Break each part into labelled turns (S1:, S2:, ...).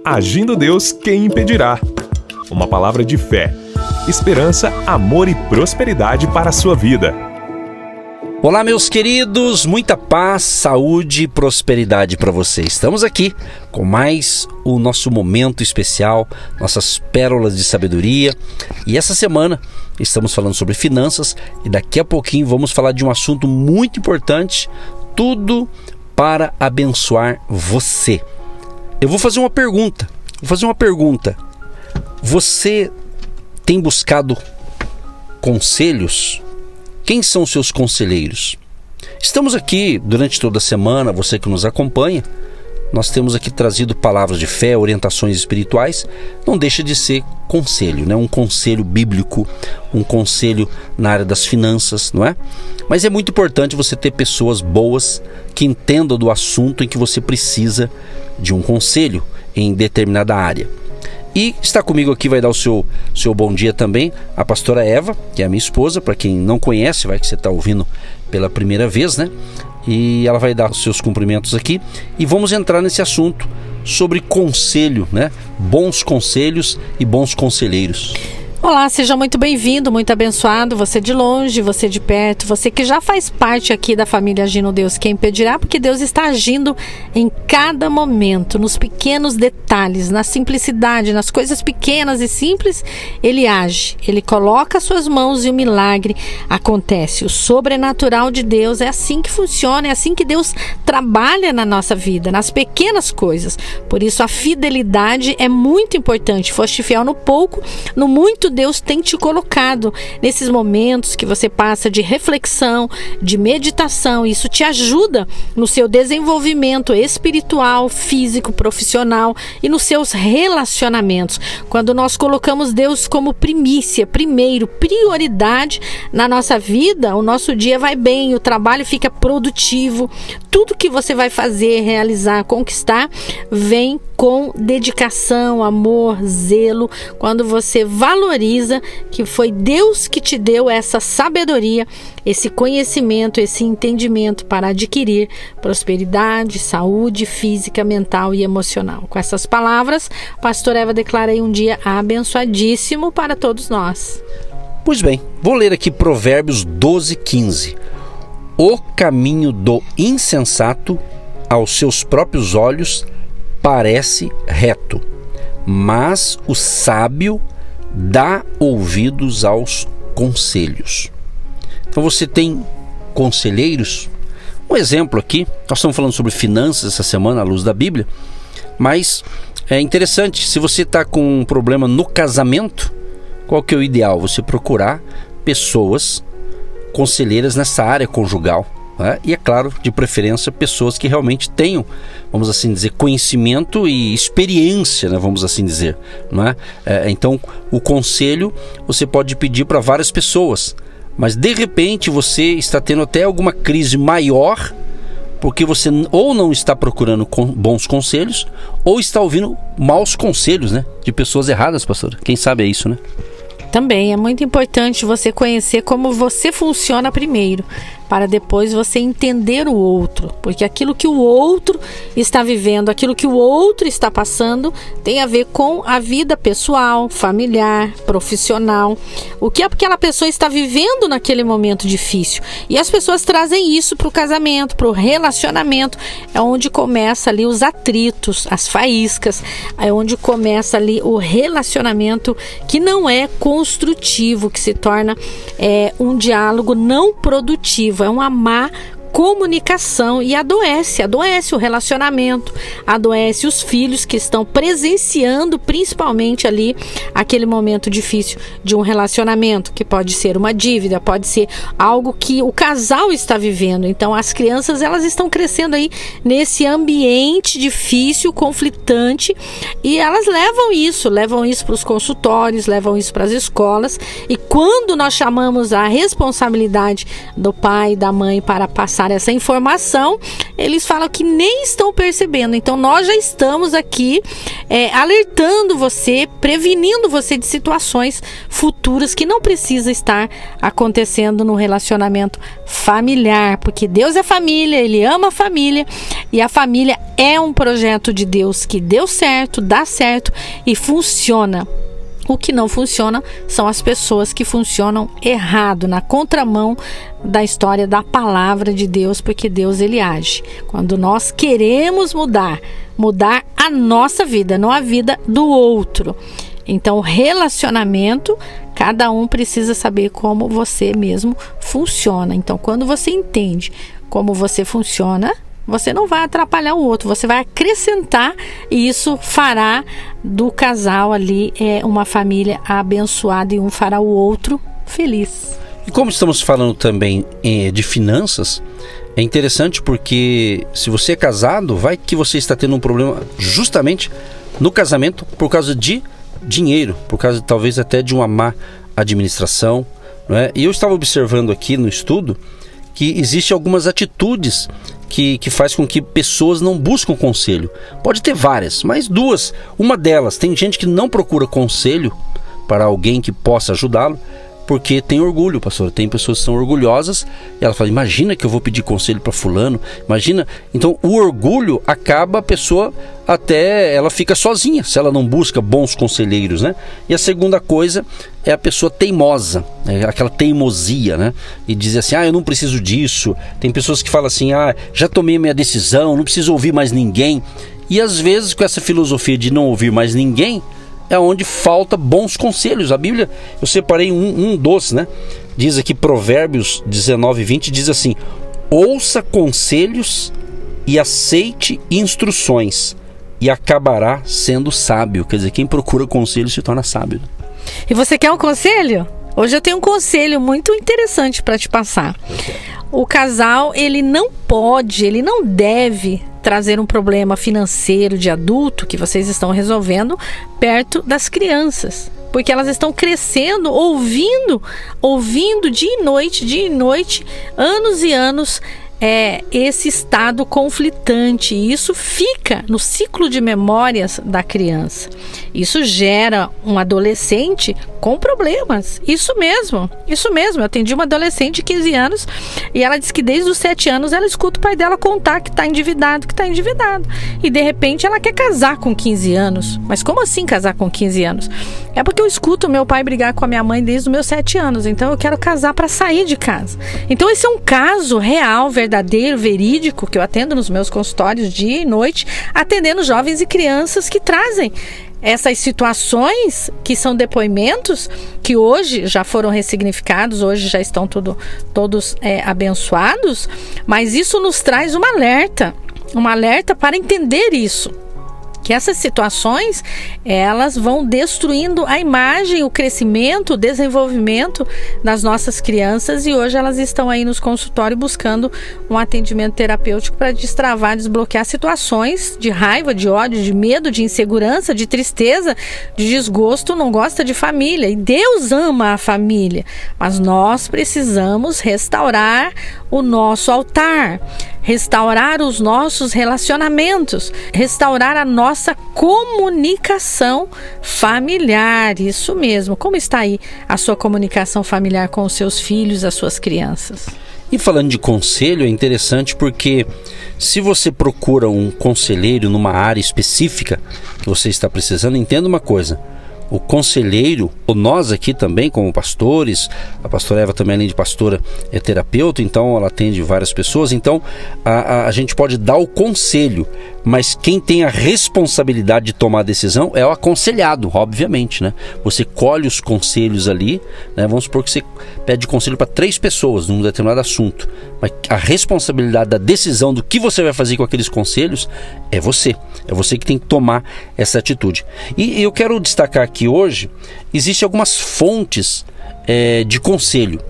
S1: Agindo Deus, quem impedirá? Uma palavra de fé, esperança, amor e prosperidade para a sua vida.
S2: Olá, meus queridos, muita paz, saúde e prosperidade para vocês. Estamos aqui com mais o nosso momento especial, nossas pérolas de sabedoria. E essa semana estamos falando sobre finanças e daqui a pouquinho vamos falar de um assunto muito importante, tudo para abençoar você. Eu vou fazer uma pergunta. Você tem buscado conselhos? Quem são os seus conselheiros? Estamos aqui durante toda a semana, você que nos acompanha, nós temos aqui trazido palavras de fé, orientações espirituais, não deixa de ser conselho, né? Um conselho bíblico, um conselho na área das finanças, não é? Mas é muito importante você ter pessoas boas que entendam do assunto em que você precisa de um conselho em determinada área. E está comigo aqui, vai dar o seu bom dia também, a pastora Eva, que é a minha esposa, para quem não conhece, vai que você está ouvindo pela primeira vez, né? E ela vai dar os seus cumprimentos aqui e vamos entrar nesse assunto sobre conselho, né? Bons conselhos e bons conselheiros.
S3: Olá, seja muito bem-vindo, muito abençoado, você de longe, você de perto, você que já faz parte aqui da família Agindo Deus, quem impedirá, porque Deus está agindo em cada momento, nos pequenos detalhes, na simplicidade, nas coisas pequenas e simples, Ele age, Ele coloca as suas mãos e o milagre acontece. O sobrenatural de Deus é assim que funciona, é assim que Deus trabalha na nossa vida, nas pequenas coisas. Por isso a fidelidade é muito importante, foste fiel no pouco, no muito Deus tem te colocado nesses momentos que você passa de reflexão, de meditação. Isso te ajuda no seu desenvolvimento espiritual, físico, profissional e nos seus relacionamentos. Quando nós colocamos Deus como primícia, primeiro, prioridade na nossa vida, o nosso dia vai bem, o trabalho fica produtivo. Tudo que você vai fazer, realizar, conquistar, vem com dedicação, amor, zelo, quando você valoriza que foi Deus que te deu essa sabedoria, esse conhecimento, esse entendimento para adquirir prosperidade, saúde física, mental e emocional. Com essas palavras, a pastora Eva declara aí um dia abençoadíssimo para todos nós.
S2: Pois bem, vou ler aqui Provérbios 12:15. O caminho do insensato aos seus próprios olhos parece reto, mas o sábio dá ouvidos aos conselhos. Então você tem conselheiros? Um exemplo aqui, nós estamos falando sobre finanças essa semana à luz da Bíblia, mas é interessante, se você está com um problema no casamento, qual que é o ideal? Você procurar pessoas conselheiras nessa área conjugal, né? E é claro, de preferência, pessoas que realmente tenham, vamos assim dizer, conhecimento e experiência, né? Vamos assim dizer, não é? Então, o conselho você pode pedir para várias pessoas, mas de repente você está tendo até alguma crise maior, porque você ou não está procurando bons conselhos, ou está ouvindo maus conselhos, né? De pessoas erradas, pastor. Quem sabe é isso, né?
S3: Também é muito importante você conhecer como você funciona primeiro, para depois você entender o outro, porque aquilo que o outro está vivendo, aquilo que o outro está passando, tem a ver com a vida pessoal, familiar, profissional, o que aquela pessoa está vivendo naquele momento difícil. E as pessoas trazem isso para o casamento, para o relacionamento, é onde começa ali os atritos, as faíscas, é onde começa ali o relacionamento que não é construtivo, que se torna um diálogo não produtivo, é uma má comunicação e adoece o relacionamento, adoece os filhos que estão presenciando principalmente ali aquele momento difícil de um relacionamento, que pode ser uma dívida, pode ser algo que o casal está vivendo. Então as crianças, elas estão crescendo aí nesse ambiente difícil, conflitante, e elas levam isso para os consultórios, levam isso para as escolas, e quando nós chamamos a responsabilidade do pai e da mãe para passar essa informação, eles falam que nem estão percebendo. Então nós já estamos aqui alertando você, prevenindo você de situações futuras que não precisa estar acontecendo no relacionamento familiar, porque Deus é família, Ele ama a família, E a família é um projeto de Deus que deu certo, dá certo e funciona. O que não funciona são as pessoas que funcionam errado, na contramão da história da palavra de Deus, porque Deus, ele age. Quando nós queremos mudar a nossa vida, não a vida do outro. Então, relacionamento, cada um precisa saber como você mesmo funciona. Então, quando você entende como você funciona, você não vai atrapalhar o outro, você vai acrescentar, e isso fará do casal ali uma família abençoada, e um fará o outro feliz.
S2: E como estamos falando também de finanças, é interessante porque se você é casado, vai que você está tendo um problema justamente no casamento por causa de dinheiro, por causa talvez até de uma má administração, não é? E eu estava observando aqui no estudo que existem algumas atitudes que faz com que pessoas não buscam conselho. Pode ter várias, mas duas. Uma delas, tem gente que não procura conselho para alguém que possa ajudá-lo, porque tem orgulho, pastor. Tem pessoas que são orgulhosas e ela fala, imagina que eu vou pedir conselho para fulano, imagina. Então o orgulho acaba a pessoa, até ela fica sozinha se ela não busca bons conselheiros, né? E a segunda coisa é a pessoa teimosa, aquela teimosia, né? E diz assim, eu não preciso disso. Tem pessoas que falam assim, já tomei minha decisão, não preciso ouvir mais ninguém. E às vezes com essa filosofia de não ouvir mais ninguém, é onde falta bons conselhos. A Bíblia, eu separei um dos, né? Diz aqui Provérbios 19:20, diz assim, ouça conselhos e aceite instruções, e acabará sendo sábio. Quer dizer, quem procura conselho se torna sábio.
S3: E você quer um conselho? Hoje eu tenho um conselho muito interessante para te passar. O casal, ele não deve trazer um problema financeiro de adulto que vocês estão resolvendo perto das crianças, porque elas estão crescendo, ouvindo dia e noite, anos e anos, esse estado conflitante, e isso fica no ciclo de memórias da criança. Isso gera um adolescente com problemas. Isso mesmo. Eu atendi uma adolescente de 15 anos e ela disse que desde os 7 anos ela escuta o pai dela contar que está endividado. E de repente ela quer casar com 15 anos. Mas como assim casar com 15 anos? É porque eu escuto meu pai brigar com a minha mãe desde os meus 7 anos. Então eu quero casar para sair de casa. Então esse é um caso real, verdadeiro, verídico, que eu atendo nos meus consultórios dia e noite, atendendo jovens e crianças que trazem essas situações, que são depoimentos que hoje já foram ressignificados, hoje já estão todos abençoados, mas isso nos traz um alerta para entender isso, que essas situações, elas vão destruindo a imagem, o crescimento, o desenvolvimento das nossas crianças, e hoje elas estão aí nos consultórios buscando um atendimento terapêutico para destravar, desbloquear situações de raiva, de ódio, de medo, de insegurança, de tristeza, de desgosto. Não gosta de família, e Deus ama a família, mas nós precisamos restaurar o nosso altar, restaurar os nossos relacionamentos, restaurar a nossa comunicação familiar. Isso mesmo. Como está aí a sua comunicação familiar com os seus filhos, as suas crianças?
S2: E falando de conselho, é interessante porque se você procura um conselheiro numa área específica que você está precisando, entenda uma coisa: o conselheiro, ou nós aqui também como pastores, a pastora Eva também, além de pastora, é terapeuta, então ela atende várias pessoas, então a gente pode dar o conselho, mas quem tem a responsabilidade de tomar a decisão é o aconselhado, obviamente, né? Você colhe os conselhos ali, né? Vamos supor que você pede conselho para 3 pessoas num determinado assunto, mas a responsabilidade da decisão do que você vai fazer com aqueles conselhos é você que tem que tomar essa atitude. E eu quero destacar aqui hoje, existem algumas fontes de conselho.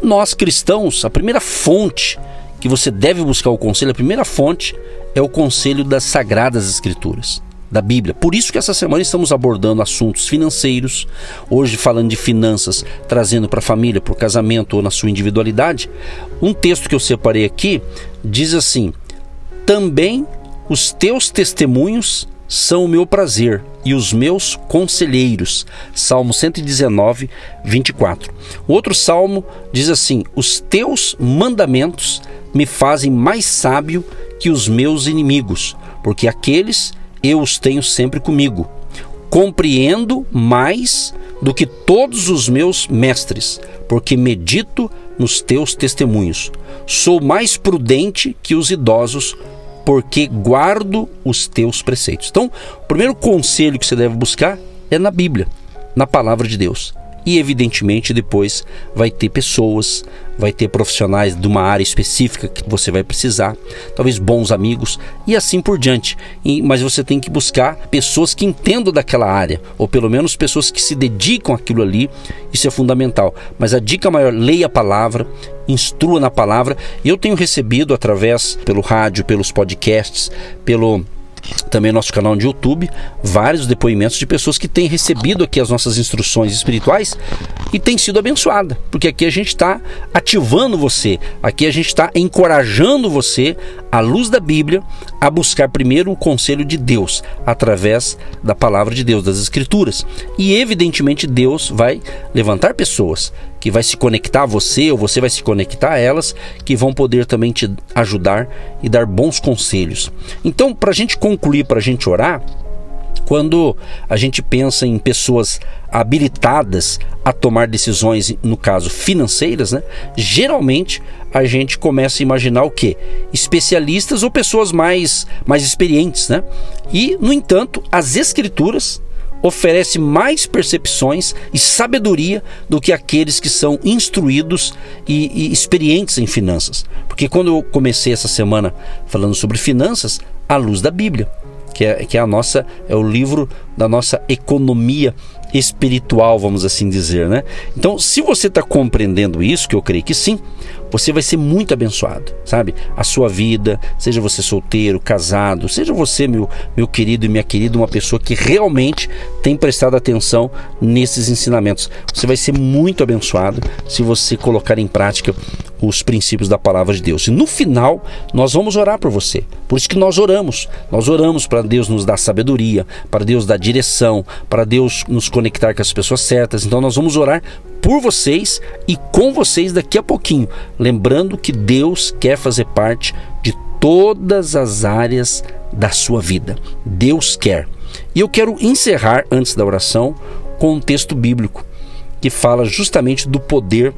S2: Nós cristãos, a primeira fonte que você deve buscar o conselho, a primeira fonte é o conselho das Sagradas Escrituras, da Bíblia. Por isso que essa semana estamos abordando assuntos financeiros, hoje falando de finanças, trazendo para a família, para o casamento ou na sua individualidade. Um texto que eu separei aqui diz assim: também os teus testemunhos são o meu prazer e os meus conselheiros. Salmo 119, 24. O outro salmo diz assim: os teus mandamentos me fazem mais sábio que os meus inimigos, porque aqueles eu os tenho sempre comigo. Compreendo mais do que todos os meus mestres, porque medito nos teus testemunhos. Sou mais prudente que os idosos, porque guardo os teus preceitos. Então, o primeiro conselho que você deve buscar é na Bíblia, na palavra de Deus. E evidentemente depois vai ter pessoas, vai ter profissionais de uma área específica que você vai precisar, talvez bons amigos e assim por diante. Mas você tem que buscar pessoas que entendam daquela área, ou pelo menos pessoas que se dedicam àquilo ali. Isso é fundamental. Mas a dica maior, leia a palavra, instrua na palavra. E eu tenho recebido através pelo rádio, pelos podcasts, pelo também nosso canal de YouTube, vários depoimentos de pessoas que têm recebido aqui as nossas instruções espirituais e têm sido abençoada, porque aqui a gente está ativando você, aqui a gente está encorajando você, à luz da Bíblia, a buscar primeiro o conselho de Deus, através da palavra de Deus, das Escrituras. E evidentemente Deus vai levantar pessoas que vai se conectar a você, ou você vai se conectar a elas, que vão poder também te ajudar e dar bons conselhos. Então, para a gente concluir, para a gente orar, quando a gente pensa em pessoas habilitadas a tomar decisões, no caso financeiras, né, geralmente a gente começa a imaginar o quê? Especialistas ou pessoas mais experientes, né? E, no entanto, as Escrituras oferece mais percepções e sabedoria do que aqueles que são instruídos e experientes em finanças. Porque quando eu comecei essa semana falando sobre finanças, à luz da Bíblia, que é o livro da nossa economia espiritual, vamos assim dizer, né? Então, se você está compreendendo isso, que eu creio que sim, você vai ser muito abençoado, sabe? A sua vida, seja você solteiro, casado, seja você, meu querido e minha querida, uma pessoa que realmente tem prestado atenção nesses ensinamentos. Você vai ser muito abençoado se você colocar em prática os princípios da palavra de Deus. E no final, nós vamos orar por você. Por isso que nós oramos. Nós oramos para Deus nos dar sabedoria, para Deus dar direção, para Deus nos conectar com as pessoas certas. Então nós vamos orar por vocês e com vocês daqui a pouquinho. Lembrando que Deus quer fazer parte de todas as áreas da sua vida. Deus quer. E eu quero encerrar, antes da oração, com um texto bíblico que fala justamente do poder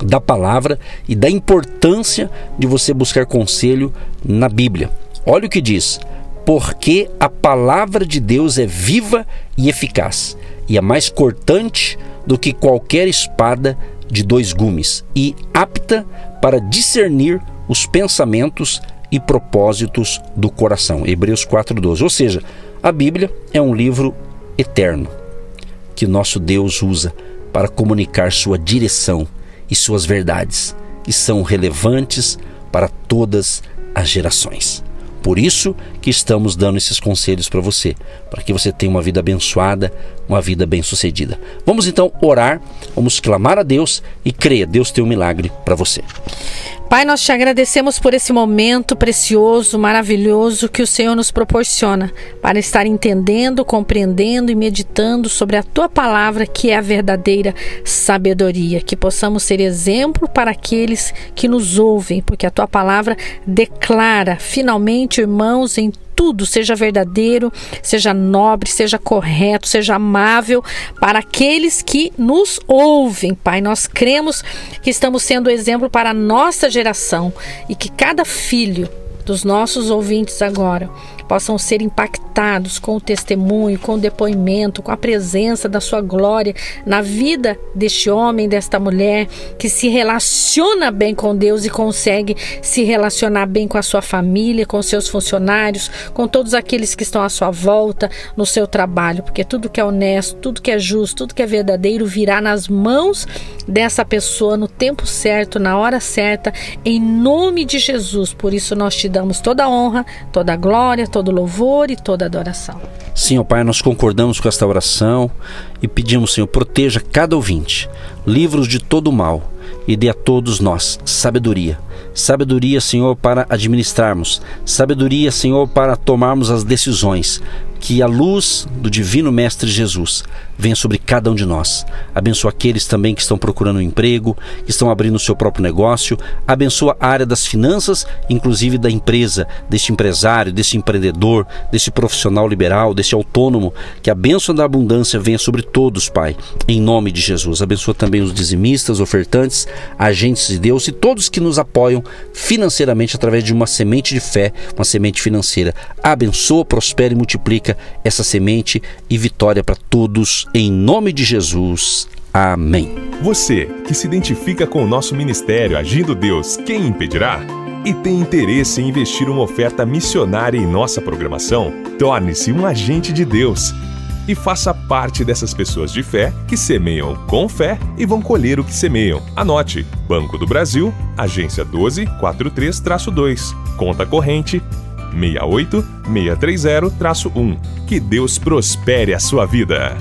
S2: da palavra e da importância de você buscar conselho na Bíblia. Olha o que diz: porque a palavra de Deus é viva e eficaz, e é mais cortante do que qualquer espada de 2 gumes, e apta para discernir os pensamentos e propósitos do coração. Hebreus 4:12. Ou seja, a Bíblia é um livro eterno que nosso Deus usa para comunicar sua direção e suas verdades, que são relevantes para todas as gerações. Por isso que estamos dando esses conselhos para você, para que você tenha uma vida abençoada, uma vida bem-sucedida. Vamos então orar, vamos clamar a Deus e creia, Deus tem um milagre para você.
S3: Pai, nós te agradecemos por esse momento precioso, maravilhoso que o Senhor nos proporciona para estar entendendo, compreendendo e meditando sobre a Tua palavra, que é a verdadeira sabedoria. Que possamos ser exemplo para aqueles que nos ouvem, porque a Tua palavra declara, finalmente, irmãos, em tudo, seja verdadeiro, seja nobre, seja correto, seja amável para aqueles que nos ouvem. Pai, nós cremos que estamos sendo exemplo para a nossa geração e que cada filho dos nossos ouvintes agora possam ser impactados com o testemunho, com o depoimento, com a presença da sua glória na vida deste homem, desta mulher, que se relaciona bem com Deus e consegue se relacionar bem com a sua família, com seus funcionários, com todos aqueles que estão à sua volta no seu trabalho, porque tudo que é honesto, tudo que é justo, tudo que é verdadeiro virá nas mãos dessa pessoa no tempo certo, na hora certa, em nome de Jesus. Por isso nós te damos toda a honra, toda a glória, todo louvor e toda adoração.
S2: Sim, ó Pai, nós concordamos com esta oração e pedimos, Senhor, proteja cada ouvinte, livra-os de todo o mal e dê a todos nós sabedoria. Sabedoria, Senhor, para administrarmos, sabedoria, Senhor, para tomarmos as decisões, que a luz do Divino Mestre Jesus venha sobre cada um de nós. Abençoa aqueles também que estão procurando um emprego, que estão abrindo o seu próprio negócio. Abençoa a área das finanças, inclusive da empresa, desse empresário, desse empreendedor, desse profissional liberal, desse autônomo. Que a bênção da abundância venha sobre todos, Pai, em nome de Jesus. Abençoa também os dizimistas, ofertantes, agentes de Deus e todos que nos apoiam financeiramente através de uma semente de fé, uma semente financeira. Abençoa, prospera e multiplica essa semente e vitória para todos, em nome de Jesus. Amém.
S1: Você que se identifica com o nosso ministério Agindo Deus, quem impedirá? E tem interesse em investir uma oferta missionária em nossa programação? Torne-se um agente de Deus e faça parte dessas pessoas de fé que semeiam com fé e vão colher o que semeiam. Anote: Banco do Brasil, agência 1243-2, conta corrente 68630-1. Que Deus prospere a sua vida.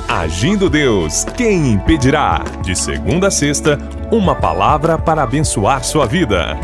S1: Agindo Deus, quem impedirá? De segunda a sexta, uma palavra para abençoar sua vida.